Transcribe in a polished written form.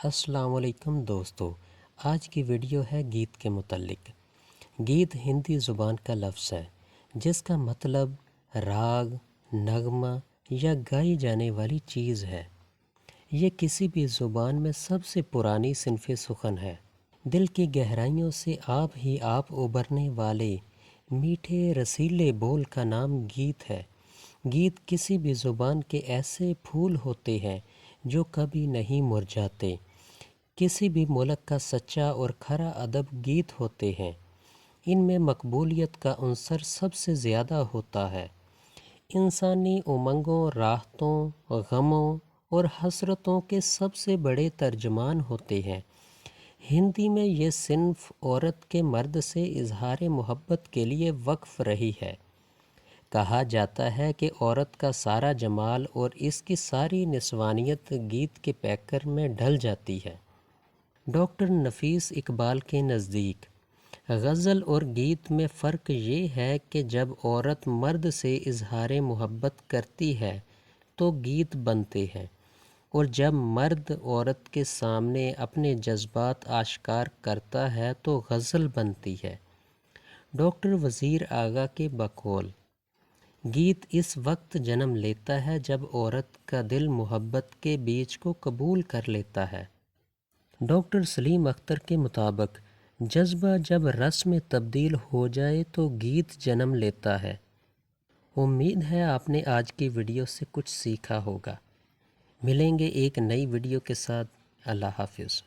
السلام علیکم دوستو، آج کی ویڈیو ہے گیت کے متعلق۔ گیت ہندی زبان کا لفظ ہے جس کا مطلب راگ، نغمہ یا گائی جانے والی چیز ہے۔ یہ کسی بھی زبان میں سب سے پرانی صنف سخن ہے۔ دل کی گہرائیوں سے آپ ابھرنے والے میٹھے رسیلے بول کا نام گیت ہے۔ گیت کسی بھی زبان کے ایسے پھول ہوتے ہیں جو کبھی نہیں مرجھاتے۔ کسی بھی ملک کا سچا اور کھرا ادب گیت ہوتے ہیں۔ ان میں مقبولیت کا عنصر سب سے زیادہ ہوتا ہے۔ انسانی امنگوں، راحتوں، غموں اور حسرتوں کے سب سے بڑے ترجمان ہوتے ہیں۔ ہندی میں یہ صنف عورت کے مرد سے اظہار محبت کے لیے وقف رہی ہے۔ کہا جاتا ہے کہ عورت کا سارا جمال اور اس کی ساری نسوانیت گیت کے پیکر میں ڈھل جاتی ہے۔ ڈاکٹر نفیس اقبال کے نزدیک غزل اور گیت میں فرق یہ ہے کہ جب عورت مرد سے اظہار محبت کرتی ہے تو گیت بنتے ہیں، اور جب مرد عورت کے سامنے اپنے جذبات آشکار کرتا ہے تو غزل بنتی ہے۔ ڈاکٹر وزیر آغا کے بقول گیت اس وقت جنم لیتا ہے جب عورت کا دل محبت کے بیج کو قبول کر لیتا ہے۔ ڈاکٹر سلیم اختر کے مطابق جذبہ جب رس میں تبدیل ہو جائے تو گیت جنم لیتا ہے۔ امید ہے آپ نے آج کی ویڈیو سے کچھ سیکھا ہوگا۔ ملیں گے ایک نئی ویڈیو کے ساتھ۔ اللہ حافظ۔